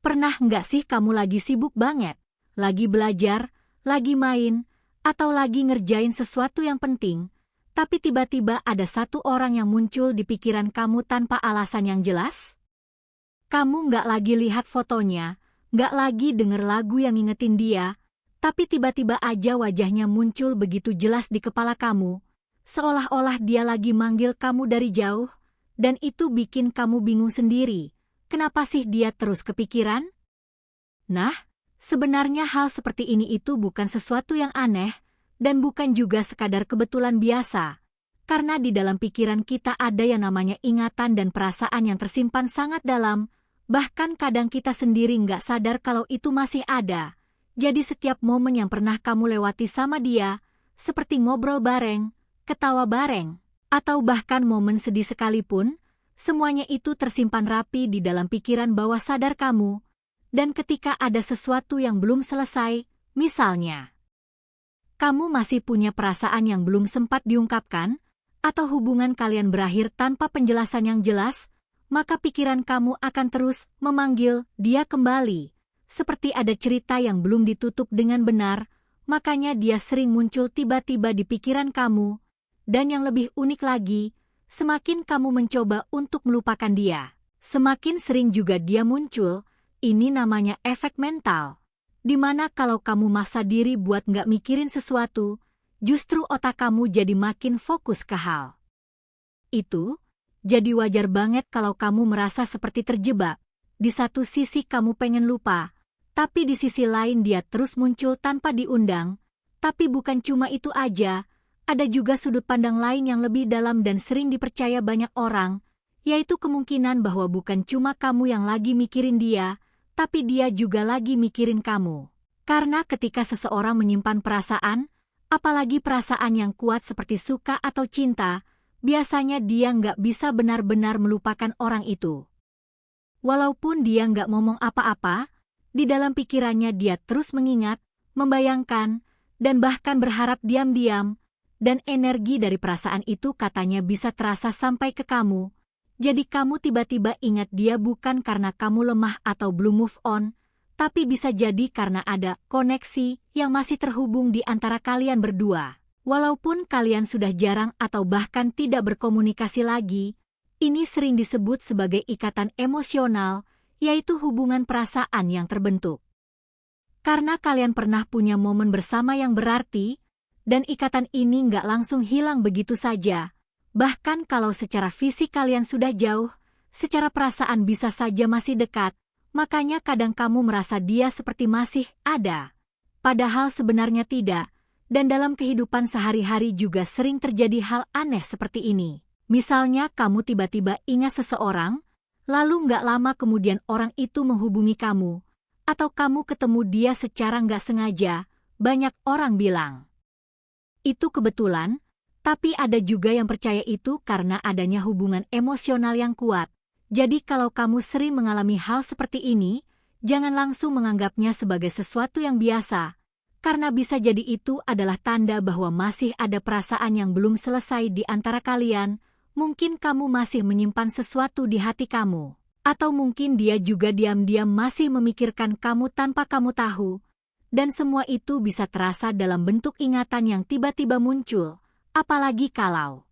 Pernah nggak sih kamu lagi sibuk banget, lagi belajar, lagi main, atau lagi ngerjain sesuatu yang penting, tapi tiba-tiba ada satu orang yang muncul di pikiran kamu tanpa alasan yang jelas? Kamu nggak lagi lihat fotonya, nggak lagi denger lagu yang ngingetin dia, tapi tiba-tiba aja wajahnya muncul begitu jelas di kepala kamu, seolah-olah dia lagi manggil kamu dari jauh, dan itu bikin kamu bingung sendiri. Kenapa sih dia terus kepikiran? Nah, sebenarnya hal seperti ini itu bukan sesuatu yang aneh, dan bukan juga sekadar kebetulan biasa, karena di dalam pikiran kita ada yang namanya ingatan dan perasaan yang tersimpan sangat dalam, bahkan kadang kita sendiri nggak sadar kalau itu masih ada. Jadi setiap momen yang pernah kamu lewati sama dia, seperti ngobrol bareng, ketawa bareng, atau bahkan momen sedih sekalipun, semuanya itu tersimpan rapi di dalam pikiran bawah sadar kamu, dan ketika ada sesuatu yang belum selesai, misalnya, kamu masih punya perasaan yang belum sempat diungkapkan, atau hubungan kalian berakhir tanpa penjelasan yang jelas, maka pikiran kamu akan terus memanggil dia kembali, seperti ada cerita yang belum ditutup dengan benar, makanya dia sering muncul tiba-tiba di pikiran kamu, dan yang lebih unik lagi, semakin kamu mencoba untuk melupakan dia, semakin sering juga dia muncul. Ini namanya efek mental, di mana kalau kamu maksa diri buat nggak mikirin sesuatu, justru otak kamu jadi makin fokus ke hal itu. Jadi wajar banget kalau kamu merasa seperti terjebak. Di satu sisi kamu pengen lupa, tapi di sisi lain dia terus muncul tanpa diundang. Tapi bukan cuma itu aja, ada juga sudut pandang lain yang lebih dalam dan sering dipercaya banyak orang, yaitu kemungkinan bahwa bukan cuma kamu yang lagi mikirin dia, tapi dia juga lagi mikirin kamu. Karena ketika seseorang menyimpan perasaan, apalagi perasaan yang kuat seperti suka atau cinta, biasanya dia nggak bisa benar-benar melupakan orang itu. Walaupun dia nggak ngomong apa-apa, di dalam pikirannya dia terus mengingat, membayangkan, dan bahkan berharap diam-diam, dan energi dari perasaan itu katanya bisa terasa sampai ke kamu. Jadi kamu tiba-tiba ingat dia bukan karena kamu lemah atau belum move on, tapi bisa jadi karena ada koneksi yang masih terhubung di antara kalian berdua. Walaupun kalian sudah jarang atau bahkan tidak berkomunikasi lagi, ini sering disebut sebagai ikatan emosional, yaitu hubungan perasaan yang terbentuk. Karena kalian pernah punya momen bersama yang berarti, dan ikatan ini nggak langsung hilang begitu saja. Bahkan kalau secara fisik kalian sudah jauh, secara perasaan bisa saja masih dekat, makanya kadang kamu merasa dia seperti masih ada. Padahal sebenarnya tidak, dan dalam kehidupan sehari-hari juga sering terjadi hal aneh seperti ini. Misalnya kamu tiba-tiba ingat seseorang, lalu nggak lama kemudian orang itu menghubungi kamu, atau kamu ketemu dia secara nggak sengaja, banyak orang bilang itu kebetulan, tapi ada juga yang percaya itu karena adanya hubungan emosional yang kuat. Jadi kalau kamu sering mengalami hal seperti ini, jangan langsung menganggapnya sebagai sesuatu yang biasa, karena bisa jadi itu adalah tanda bahwa masih ada perasaan yang belum selesai di antara kalian. Mungkin kamu masih menyimpan sesuatu di hati kamu, atau mungkin dia juga diam-diam masih memikirkan kamu tanpa kamu tahu. Dan semua itu bisa terasa dalam bentuk ingatan yang tiba-tiba muncul, apalagi kalau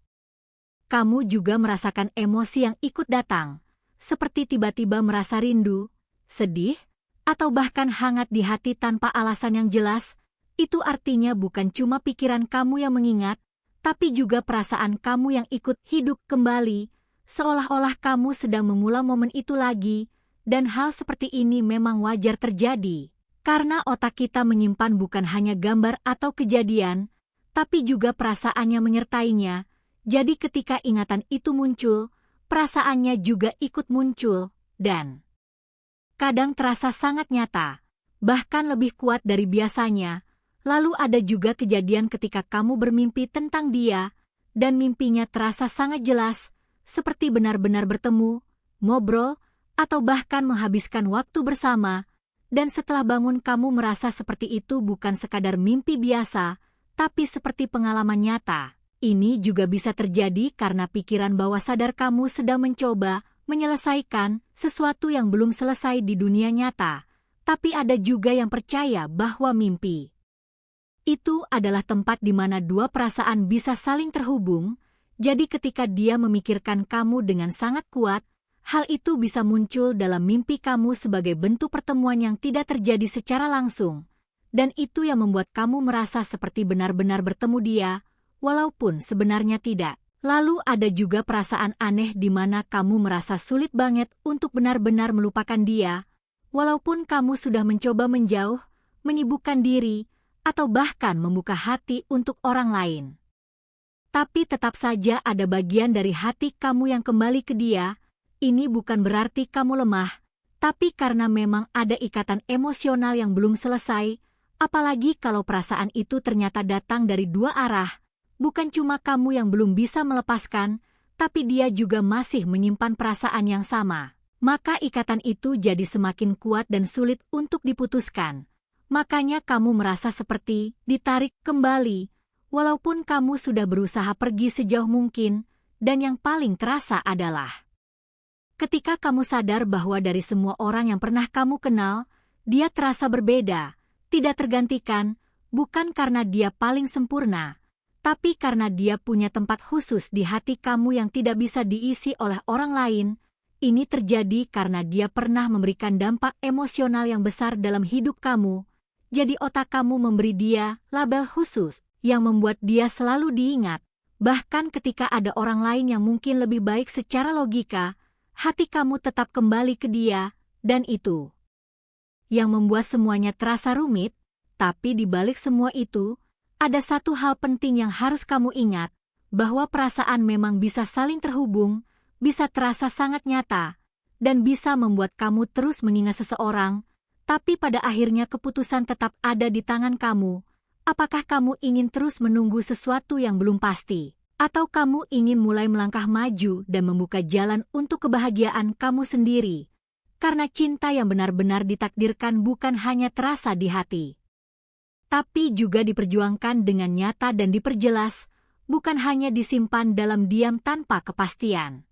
kamu juga merasakan emosi yang ikut datang, seperti tiba-tiba merasa rindu, sedih, atau bahkan hangat di hati tanpa alasan yang jelas. Itu artinya bukan cuma pikiran kamu yang mengingat, tapi juga perasaan kamu yang ikut hidup kembali, seolah-olah kamu sedang mengulang momen itu lagi, dan hal seperti ini memang wajar terjadi. Karena otak kita menyimpan bukan hanya gambar atau kejadian, tapi juga perasaan yang menyertainya. Jadi ketika ingatan itu muncul, perasaannya juga ikut muncul, dan kadang terasa sangat nyata, bahkan lebih kuat dari biasanya. Lalu ada juga kejadian ketika kamu bermimpi tentang dia, dan mimpinya terasa sangat jelas, seperti benar-benar bertemu, ngobrol, atau bahkan menghabiskan waktu bersama. Dan setelah bangun kamu merasa seperti itu bukan sekadar mimpi biasa, tapi seperti pengalaman nyata. Ini juga bisa terjadi karena pikiran bawah sadar kamu sedang mencoba menyelesaikan sesuatu yang belum selesai di dunia nyata, tapi ada juga yang percaya bahwa mimpi itu adalah tempat di mana dua perasaan bisa saling terhubung. Jadi ketika dia memikirkan kamu dengan sangat kuat, hal itu bisa muncul dalam mimpi kamu sebagai bentuk pertemuan yang tidak terjadi secara langsung. Dan itu yang membuat kamu merasa seperti benar-benar bertemu dia, walaupun sebenarnya tidak. Lalu ada juga perasaan aneh di mana kamu merasa sulit banget untuk benar-benar melupakan dia, walaupun kamu sudah mencoba menjauh, menyibukkan diri, atau bahkan membuka hati untuk orang lain. Tapi tetap saja ada bagian dari hati kamu yang kembali ke dia. Ini bukan berarti kamu lemah, tapi karena memang ada ikatan emosional yang belum selesai, apalagi kalau perasaan itu ternyata datang dari dua arah. Bukan cuma kamu yang belum bisa melepaskan, tapi dia juga masih menyimpan perasaan yang sama. Maka ikatan itu jadi semakin kuat dan sulit untuk diputuskan. Makanya kamu merasa seperti ditarik kembali, walaupun kamu sudah berusaha pergi sejauh mungkin, dan yang paling terasa adalah ketika kamu sadar bahwa dari semua orang yang pernah kamu kenal, dia terasa berbeda, tidak tergantikan, bukan karena dia paling sempurna, tapi karena dia punya tempat khusus di hati kamu yang tidak bisa diisi oleh orang lain. Ini terjadi karena dia pernah memberikan dampak emosional yang besar dalam hidup kamu. Jadi otak kamu memberi dia label khusus yang membuat dia selalu diingat. Bahkan ketika ada orang lain yang mungkin lebih baik secara logika, hati kamu tetap kembali ke dia, dan itu yang membuat semuanya terasa rumit. Tapi di balik semua itu, ada satu hal penting yang harus kamu ingat, bahwa perasaan memang bisa saling terhubung, bisa terasa sangat nyata, dan bisa membuat kamu terus mengingat seseorang. Tapi pada akhirnya keputusan tetap ada di tangan kamu. Apakah kamu ingin terus menunggu sesuatu yang belum pasti? Atau kamu ingin mulai melangkah maju dan membuka jalan untuk kebahagiaan kamu sendiri? Karena cinta yang benar-benar ditakdirkan bukan hanya terasa di hati, tapi juga diperjuangkan dengan nyata dan diperjelas, bukan hanya disimpan dalam diam tanpa kepastian.